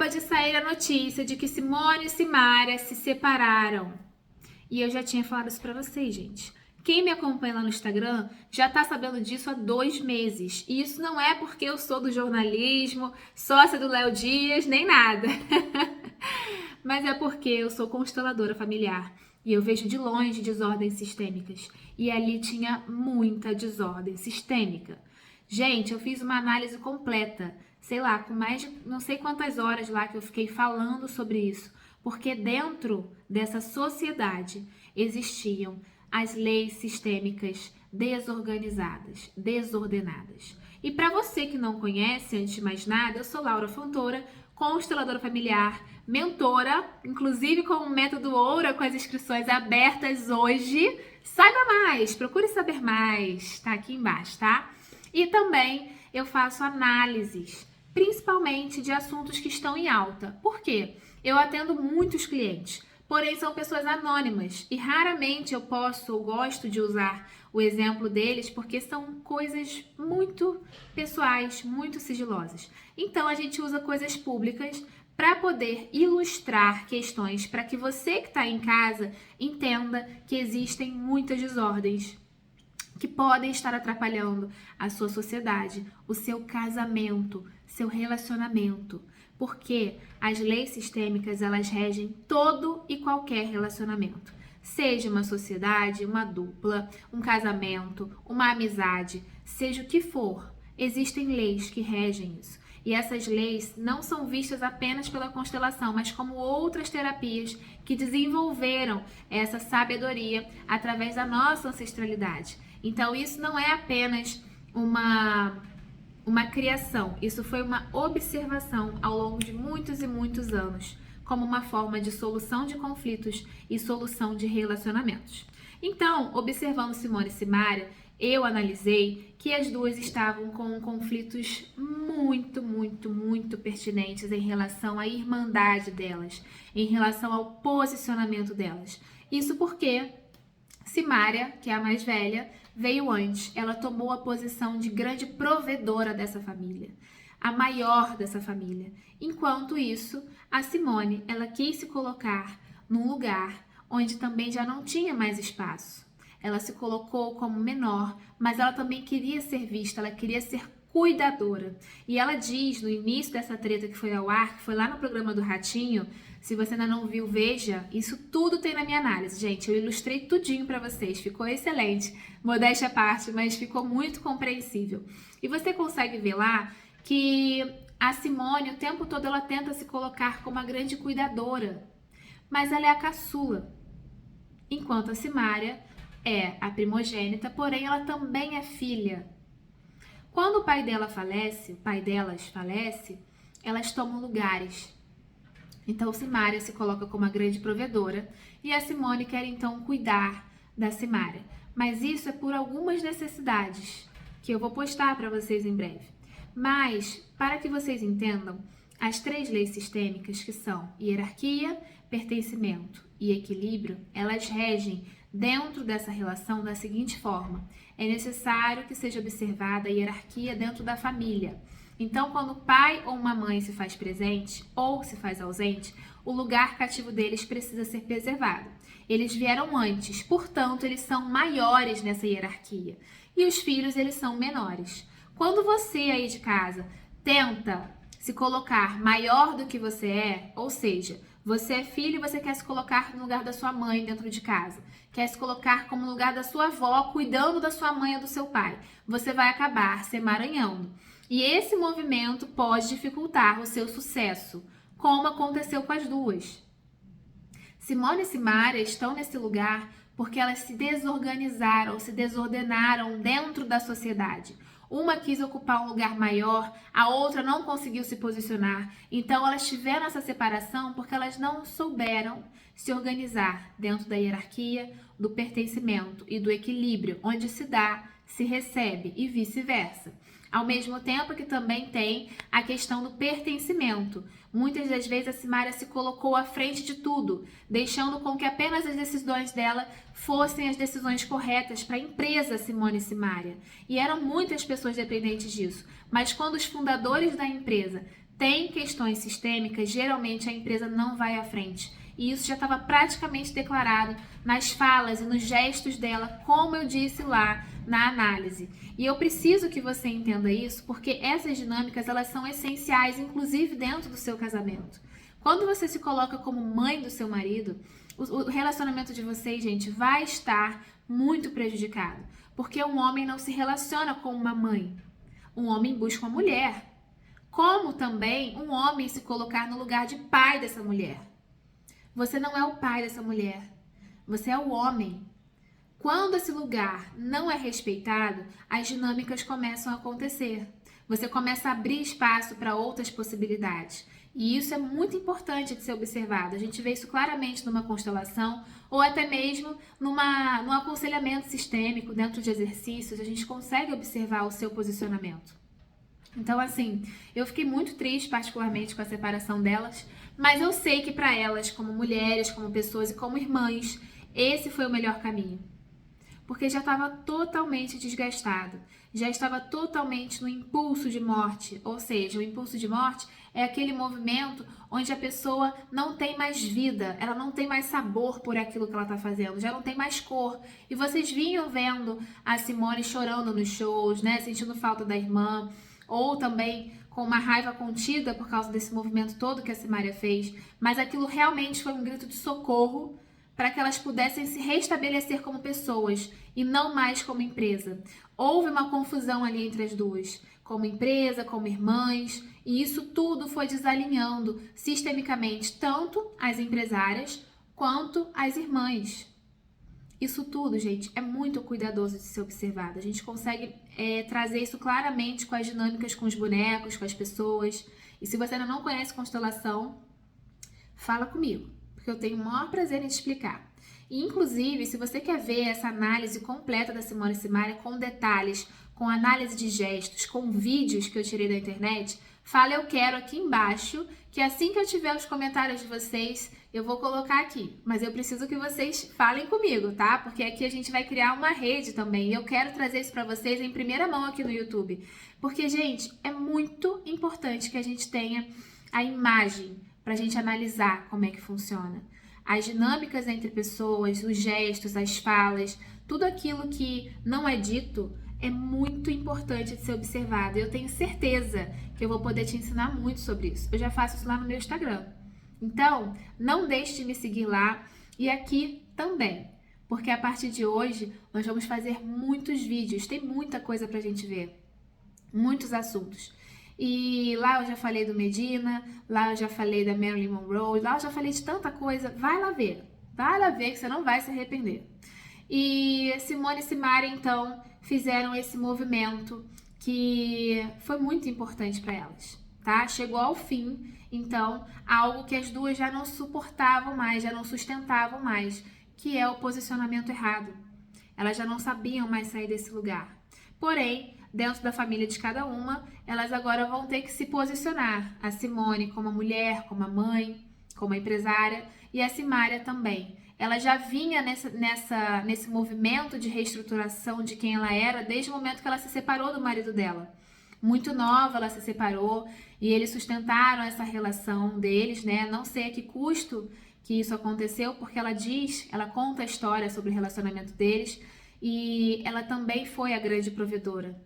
acaba de sair a notícia de que Simone e Simária se separaram. E eu já tinha falado isso pra vocês, gente. Quem me acompanha lá no Instagram já tá sabendo disso há 2 meses. E isso não é porque eu sou do jornalismo, sócia do Léo Dias, nem nada. Mas é porque eu sou consteladora familiar e eu vejo de longe desordens sistêmicas. E ali tinha muita desordem sistêmica. Gente, eu fiz uma análise completa, sei lá, com mais de não sei quantas horas lá que eu fiquei falando sobre isso. Porque dentro dessa sociedade existiam as leis sistêmicas desorganizadas, desordenadas. E para você que não conhece, antes de mais nada, eu sou Laura Fontoura, consteladora familiar, mentora, inclusive com o método Oura, com as inscrições abertas hoje. Saiba mais, procure saber mais, tá aqui embaixo, tá? E também eu faço análises, principalmente de assuntos que estão em alta. Por quê? Eu atendo muitos clientes, porém são pessoas anônimas e raramente eu gosto de usar o exemplo deles porque são coisas muito pessoais, muito sigilosas. Então a gente usa coisas públicas para poder ilustrar questões para que você que está em casa entenda que existem muitas desordens que podem estar atrapalhando a sua sociedade, o seu casamento, seu relacionamento. Porque as leis sistêmicas, elas regem todo e qualquer relacionamento. Seja uma sociedade, uma dupla, um casamento, uma amizade, seja o que for, existem leis que regem isso. E essas leis não são vistas apenas pela constelação, mas como outras terapias que desenvolveram essa sabedoria através da nossa ancestralidade. Então, isso não é apenas uma criação, isso foi uma observação ao longo de muitos e muitos anos, como uma forma de solução de conflitos e solução de relacionamentos. Então, observando Simone e Simária, eu analisei que as duas estavam com conflitos muito pertinentes em relação à irmandade delas, em relação ao posicionamento delas. Isso porque Simária, que é a mais velha, veio antes. Ela tomou a posição de grande provedora dessa família, a maior dessa família. Enquanto isso, a Simone, ela quis se colocar num lugar onde também já não tinha mais espaço. Ela se colocou como menor, mas ela também queria ser vista, ela queria ser cuidadora. E ela diz no início dessa treta que foi ao ar, que foi lá no programa do Ratinho, se você ainda não viu, veja, isso tudo tem na minha análise, gente. Eu ilustrei tudinho pra vocês, ficou excelente, modéstia à parte, mas ficou muito compreensível. E você consegue ver lá que a Simone, o tempo todo, ela tenta se colocar como a grande cuidadora, mas ela é a caçula, enquanto a Simária é a primogênita, porém ela também é filha. Quando o pai dela falece, o pai delas falece, elas tomam lugares. Então Simária se coloca como a grande provedora e a Simone quer então cuidar da Simária. Mas isso é por algumas necessidades que eu vou postar para vocês em breve. Mas, para que vocês entendam, as 3 leis sistêmicas, que são hierarquia, pertencimento e equilíbrio, elas regem dentro dessa relação da seguinte forma: é necessário que seja observada a hierarquia dentro da família. Então, quando o pai ou uma mãe se faz presente ou se faz ausente, o lugar cativo deles precisa ser preservado. Eles vieram antes, portanto, eles são maiores nessa hierarquia. E os filhos, eles são menores. Quando você aí de casa tenta se colocar maior do que você é, ou seja, você é filho e você quer se colocar no lugar da sua mãe dentro de casa, quer se colocar como no lugar da sua avó, cuidando da sua mãe ou do seu pai, você vai acabar se emaranhando. E esse movimento pode dificultar o seu sucesso, como aconteceu com as duas. Simone e Simária estão nesse lugar porque elas se desorganizaram, se desordenaram dentro da sociedade. Uma quis ocupar um lugar maior, a outra não conseguiu se posicionar. Então elas tiveram essa separação porque elas não souberam se organizar dentro da hierarquia, do pertencimento e do equilíbrio, onde se dá, se recebe e vice-versa. Ao mesmo tempo que também tem a questão do pertencimento. Muitas das vezes a Simária se colocou à frente de tudo, deixando com que apenas as decisões dela fossem as decisões corretas para a empresa Simone e Simária. E eram muitas pessoas dependentes disso. Mas quando os fundadores da empresa tem questões sistêmicas, geralmente a empresa não vai à frente. E isso já estava praticamente declarado nas falas e nos gestos dela, como eu disse lá na análise. E eu preciso que você entenda isso, porque essas dinâmicas elas são essenciais, inclusive dentro do seu casamento. Quando você se coloca como mãe do seu marido, o relacionamento de vocês, gente, vai estar muito prejudicado. Porque um homem não se relaciona com uma mãe. Um homem busca uma mulher. Como também um homem se colocar no lugar de pai dessa mulher. Você não é o pai dessa mulher. Você é o homem. Quando esse lugar não é respeitado, as dinâmicas começam a acontecer. Você começa a abrir espaço para outras possibilidades. E isso é muito importante de ser observado. A gente vê isso claramente numa constelação ou até mesmo num aconselhamento sistêmico, dentro de exercícios, a gente consegue observar o seu posicionamento. Então, assim, eu fiquei muito triste, particularmente, com a separação delas, mas eu sei que para elas, como mulheres, como pessoas e como irmãs, esse foi o melhor caminho. Porque já estava totalmente desgastado, já estava totalmente no impulso de morte, ou seja, o impulso de morte é aquele movimento onde a pessoa não tem mais vida, ela não tem mais sabor por aquilo que ela está fazendo, já não tem mais cor. E vocês vinham vendo a Simone chorando nos shows, né, sentindo falta da irmã, ou também com uma raiva contida por causa desse movimento todo que a Simária fez, mas aquilo realmente foi um grito de socorro para que elas pudessem se restabelecer como pessoas e não mais como empresa. Houve uma confusão ali entre as duas, como empresa, como irmãs, e isso tudo foi desalinhando sistemicamente tanto as empresárias quanto as irmãs. Isso tudo, gente, é muito cuidadoso de ser observado. A gente consegue trazer isso claramente com as dinâmicas com os bonecos, com as pessoas. E se você ainda não conhece constelação, fala comigo, porque eu tenho o maior prazer em te explicar. E, inclusive, se você quer ver essa análise completa da Simone e Simária com detalhes, com análise de gestos, com vídeos que eu tirei da internet, fala eu quero aqui embaixo, que assim que eu tiver os comentários de vocês, eu vou colocar aqui. Mas eu preciso que vocês falem comigo, tá? Porque aqui a gente vai criar uma rede também. E eu quero trazer isso para vocês em primeira mão aqui no YouTube. Porque, gente, é muito importante que a gente tenha a imagem para a gente analisar como é que funciona. As dinâmicas entre pessoas, os gestos, as falas, tudo aquilo que não é dito é muito importante de ser observado. Eu tenho certeza que eu vou poder te ensinar muito sobre isso. Eu já faço isso lá no meu Instagram. Então, não deixe de me seguir lá e aqui também, porque a partir de hoje nós vamos fazer muitos vídeos, tem muita coisa pra gente ver, muitos assuntos. E lá eu já falei do Medina, lá eu já falei da Marilyn Monroe, lá eu já falei de tanta coisa. Vai lá ver que você não vai se arrepender. E Simone e Simária, então, fizeram esse movimento que foi muito importante para elas, tá? Chegou ao fim, então, algo que as duas já não suportavam mais, já não sustentavam mais, que é o posicionamento errado. Elas já não sabiam mais sair desse lugar. Porém, dentro da família de cada uma, elas agora vão ter que se posicionar. A Simone como a mulher, como a mãe, como a empresária, e a Simária também. Ela já vinha nesse movimento de reestruturação de quem ela era desde o momento que ela se separou do marido dela. Muito nova ela se separou e eles sustentaram essa relação deles, né? Não sei a que custo que isso aconteceu, porque ela conta a história sobre o relacionamento deles e ela também foi a grande provedora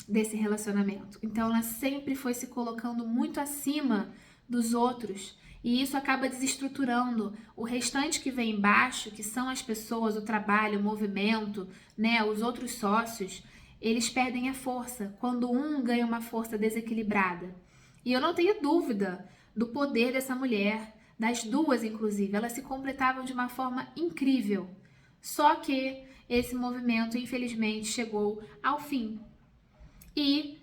desse relacionamento. Então ela sempre foi se colocando muito acima dos outros. E isso acaba desestruturando o restante que vem embaixo, que são as pessoas, o trabalho, o movimento, né, os outros sócios, eles perdem a força quando um ganha uma força desequilibrada. E eu não tenho dúvida do poder dessa mulher, das duas inclusive, elas se completavam de uma forma incrível. Só que esse movimento, infelizmente, chegou ao fim. E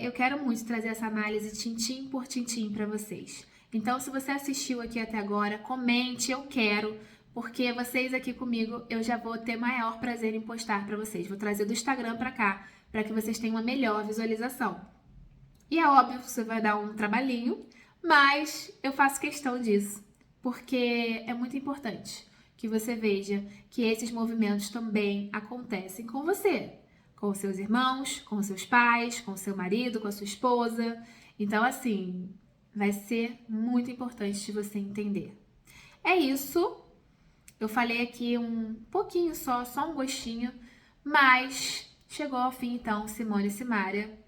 eu quero muito trazer essa análise tintim por tintim para vocês. Então, se você assistiu aqui até agora, comente, eu quero, porque vocês aqui comigo, eu já vou ter maior prazer em postar para vocês. Vou trazer do Instagram para cá, para que vocês tenham uma melhor visualização. E é óbvio que você vai dar um trabalhinho, mas eu faço questão disso, porque é muito importante que você veja que esses movimentos também acontecem com você, com os seus irmãos, com os seus pais, com o seu marido, com a sua esposa. Então, assim, vai ser muito importante de você entender. É isso. Eu falei aqui um pouquinho só um gostinho, mas chegou ao fim então, Simone e Simária.